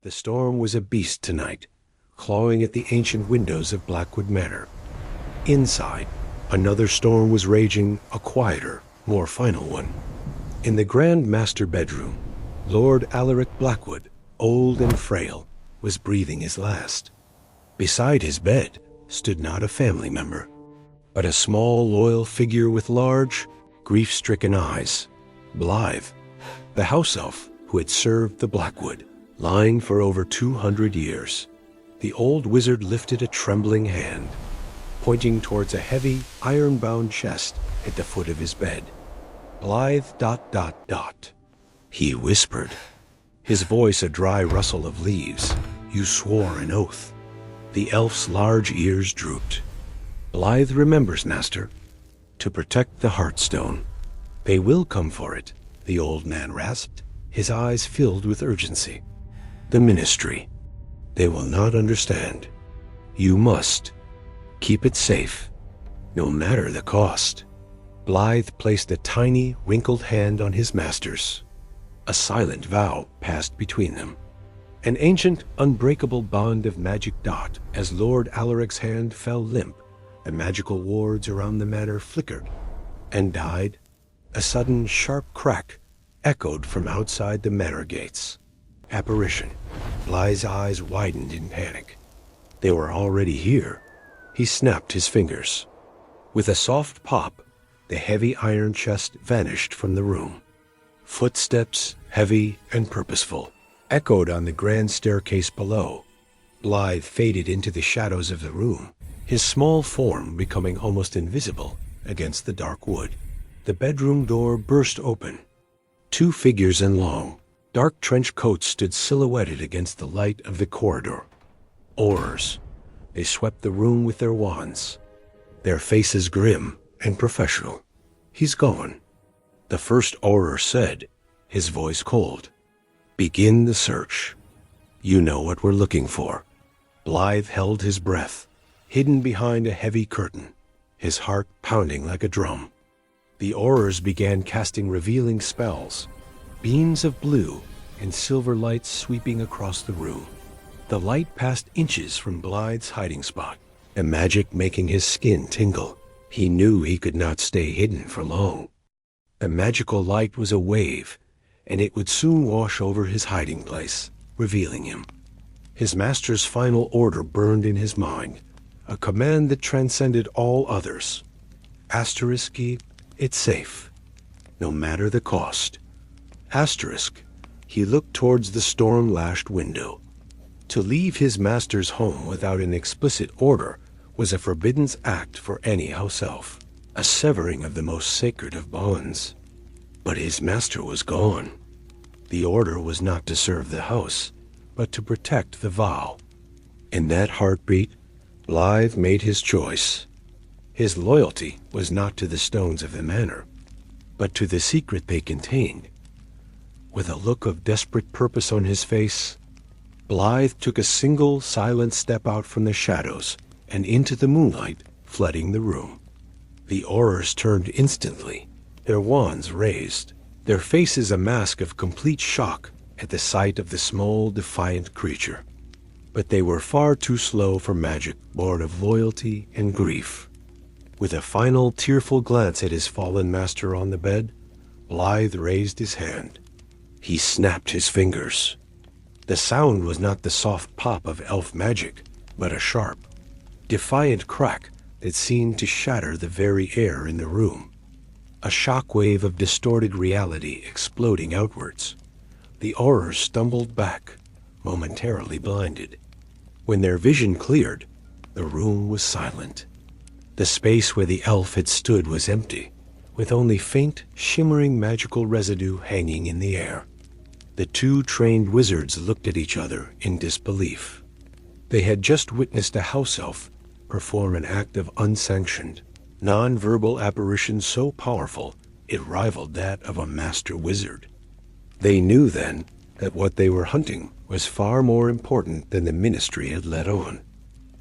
The storm was a beast tonight, clawing at the ancient windows of Blackwood Manor. Inside, another storm was raging, a quieter, more final one. In the Grand Master bedroom, Lord Alaric Blackwood, old and frail, was breathing his last. Beside his bed stood not a family member, but a small, loyal figure with large, grief-stricken eyes. Blythe, the house elf who had served the Blackwood, lying for over 200 years. The old wizard lifted a trembling hand, pointing towards a heavy, iron-bound chest at the foot of his bed. Blythe ... He whispered, his voice a dry rustle of leaves. You swore an oath. The elf's large ears drooped. Blythe remembers, Master. To protect the Heartstone. They will come for it, the old man rasped, his eyes filled with urgency. The Ministry. They will not understand. You must. Keep it safe, no matter the cost. Blythe placed a tiny, wrinkled hand on his master's. A silent vow passed between them. An ancient, unbreakable bond of magic dot as Lord Alaric's hand fell limp. The magical wards around the manor flickered and died. A sudden, sharp crack echoed from outside the manor gates. Apparition. Blythe's eyes widened in panic. They were already here. He snapped his fingers. With a soft pop, the heavy iron chest vanished from the room. Footsteps, heavy and purposeful, echoed on the grand staircase below. Blythe faded into the shadows of the room, his small form becoming almost invisible against the dark wood. The bedroom door burst open. Two figures in long, dark trench coats stood silhouetted against the light of the corridor. Aurors. They swept the room with their wands, their faces grim and professional. He's gone. The first Auror said, his voice cold. Begin the search. You know what we're looking for. Blythe held his breath, hidden behind a heavy curtain, his heart pounding like a drum. The Aurors began casting revealing spells, beams of blue and silver lights sweeping across the room. The light passed inches from Blythe's hiding spot, a magic making his skin tingle. He knew he could not stay hidden for long. The magical light was a wave, and it would soon wash over his hiding place, revealing him. His master's final order burned in his mind, a command that transcended all others. Asterisk, it's safe, no matter the cost. Asterisk, he looked towards the storm-lashed window. To leave his master's home without an explicit order was a forbidden act for any house elf, a severing of the most sacred of bonds. But his master was gone. The order was not to serve the house, but to protect the vow. In that heartbeat, Blythe made his choice. His loyalty was not to the stones of the manor, but to the secret they contained. With a look of desperate purpose on his face, Blythe took a single silent step out from the shadows and into the moonlight, flooding the room. The Aurors turned instantly, their wands raised, their faces a mask of complete shock at the sight of the small, defiant creature. But they were far too slow for magic born of loyalty and grief. With a final tearful glance at his fallen master on the bed, Blythe raised his hand. He snapped his fingers. The sound was not the soft pop of elf magic, but a sharp, defiant crack that seemed to shatter the very air in the room. A shockwave of distorted reality exploding outwards. The Aurors stumbled back, momentarily blinded. When their vision cleared, the room was silent. The space where the elf had stood was empty, with only faint, shimmering magical residue hanging in the air. The two trained wizards looked at each other in disbelief. They had just witnessed a house elf perform an act of unsanctioned, non-verbal apparition so powerful it rivaled that of a master wizard. They knew then that what they were hunting was far more important than the Ministry had let on.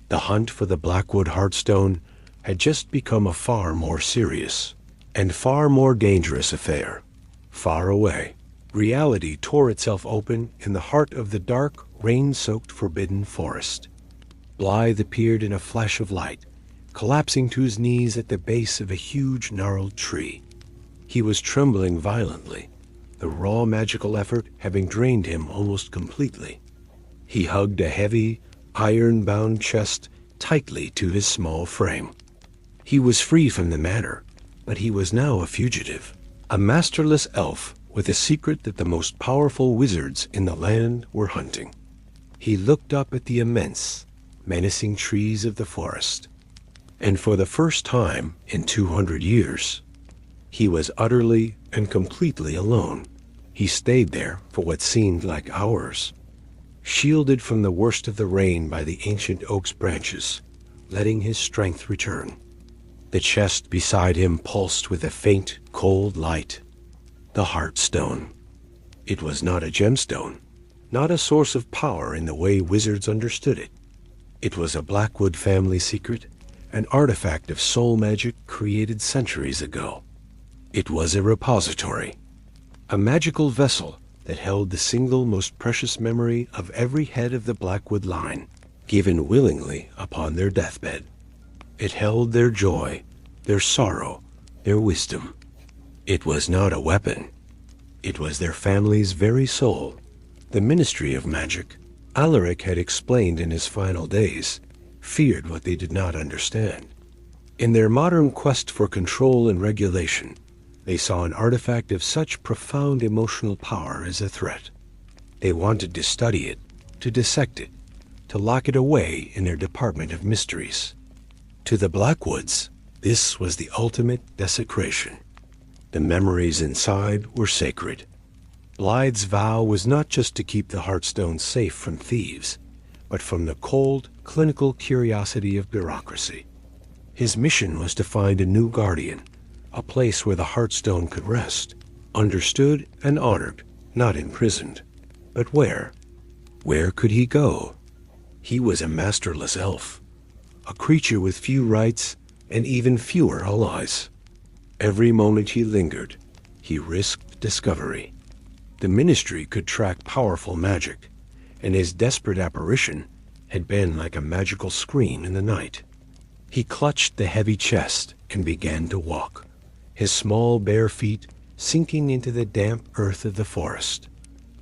The hunt for the Blackwood Heartstone had just become a far more serious and far more dangerous affair, far away, Reality tore itself open in the heart of the dark, rain-soaked forbidden forest. Blythe appeared in a flash of light, collapsing to his knees at the base of a huge gnarled tree. He was trembling violently, the raw magical effort having drained him almost completely. He hugged a heavy, iron-bound chest tightly to his small frame. He was free from the Manor, but he was now a fugitive, a masterless elf with a secret that the most powerful wizards in the land were hunting. He looked up at the immense, menacing trees of the forest, and for the first time in 200 years, he was utterly and completely alone. He stayed there for what seemed like hours, shielded from the worst of the rain by the ancient oak's branches, letting his strength return. The chest beside him pulsed with a faint, cold light. The Heartstone. It was not a gemstone, not a source of power in the way wizards understood it. It was a Blackwood family secret, an artifact of soul magic created centuries ago. It was a repository, a magical vessel that held the single most precious memory of every head of the Blackwood line, given willingly upon their deathbed. It held their joy, their sorrow, their wisdom. It was not a weapon. It was their family's very soul. The Ministry of Magic, Alaric had explained in his final days, feared what they did not understand. In their modern quest for control and regulation, they saw an artifact of such profound emotional power as a threat. They wanted to study it, to dissect it, to lock it away in their Department of Mysteries. To the Blackwoods, this was the ultimate desecration. The memories inside were sacred. Blythe's vow was not just to keep the Heartstone safe from thieves, but from the cold, clinical curiosity of bureaucracy. His mission was to find a new guardian, a place where the Heartstone could rest, understood and honored, not imprisoned. But where? Where could he go? He was a masterless elf, a creature with few rights and even fewer allies. Every moment he lingered, he risked discovery. The Ministry could track powerful magic, and his desperate apparition had been like a magical scream in the night. He clutched the heavy chest and began to walk, his small bare feet sinking into the damp earth of the forest.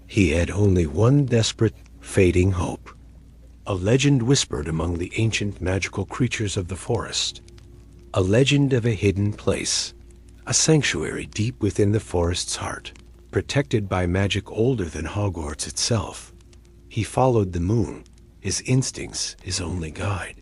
He had only one desperate, fading hope. A legend whispered among the ancient magical creatures of the forest. A legend of a hidden place, a sanctuary deep within the forest's heart, protected by magic older than Hogwarts itself. He followed the moon, his instincts his only guide.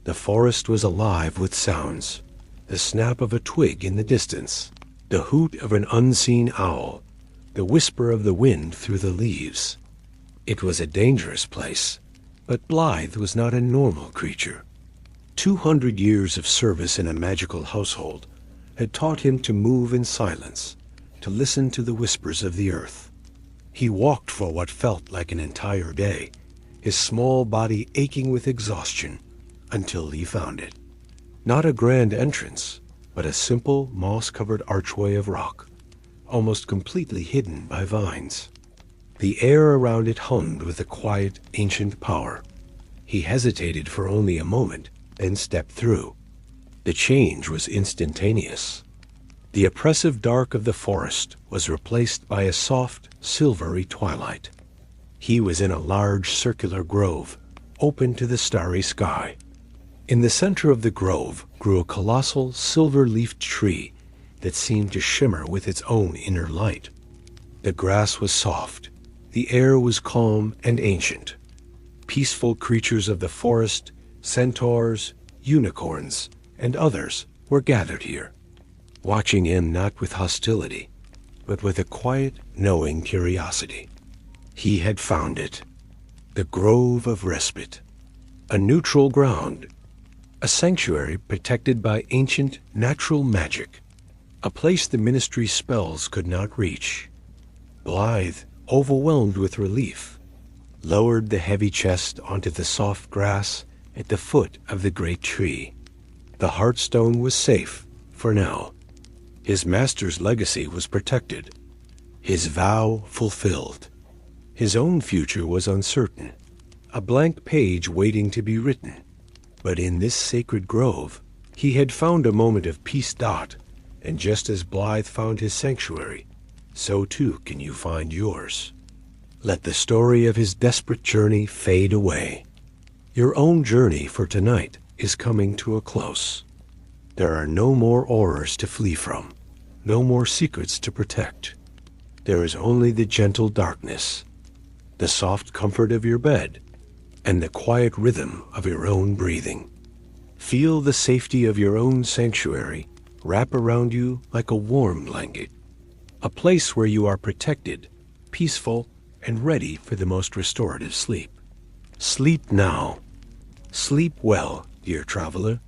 The forest was alive with sounds, the snap of a twig in the distance, the hoot of an unseen owl, the whisper of the wind through the leaves. It was a dangerous place, but Blythe was not a normal creature. 200 years of service in a magical household had taught him to move in silence, to listen to the whispers of the earth. He walked for what felt like an entire day, his small body aching with exhaustion, until he found it. Not a grand entrance, but a simple, moss-covered archway of rock, almost completely hidden by vines. The air around it hummed with a quiet, ancient power. He hesitated for only a moment, then stepped through. The change was instantaneous. The oppressive dark of the forest was replaced by a soft, silvery twilight. He was in a large circular grove, open to the starry sky. In the center of the grove grew a colossal, silver-leafed tree that seemed to shimmer with its own inner light. The grass was soft, the air was calm and ancient. Peaceful creatures of the forest, centaurs, unicorns, and others were gathered here, watching him not with hostility, but with a quiet, knowing curiosity. He had found it, the Grove of Respite, a neutral ground, a sanctuary protected by ancient, natural magic, a place the Ministry's spells could not reach. Blythe, overwhelmed with relief, lowered the heavy chest onto the soft grass at the foot of the great tree. The Heartstone was safe, for now. His master's legacy was protected. his vow fulfilled. His own future was uncertain, a blank page waiting to be written. But in this sacred grove, he had found a moment of peace. And just as Blythe found his sanctuary, so too can you find yours. Let the story of his desperate journey fade away. Your own journey for tonight is coming to a close. There are no more Aurors to flee from, no more secrets to protect. There is only the gentle darkness, the soft comfort of your bed, and the quiet rhythm of your own breathing. Feel the safety of your own sanctuary wrap around you like a warm blanket, a place where you are protected, peaceful, and ready for the most restorative sleep. Sleep now. Sleep well, dear traveler.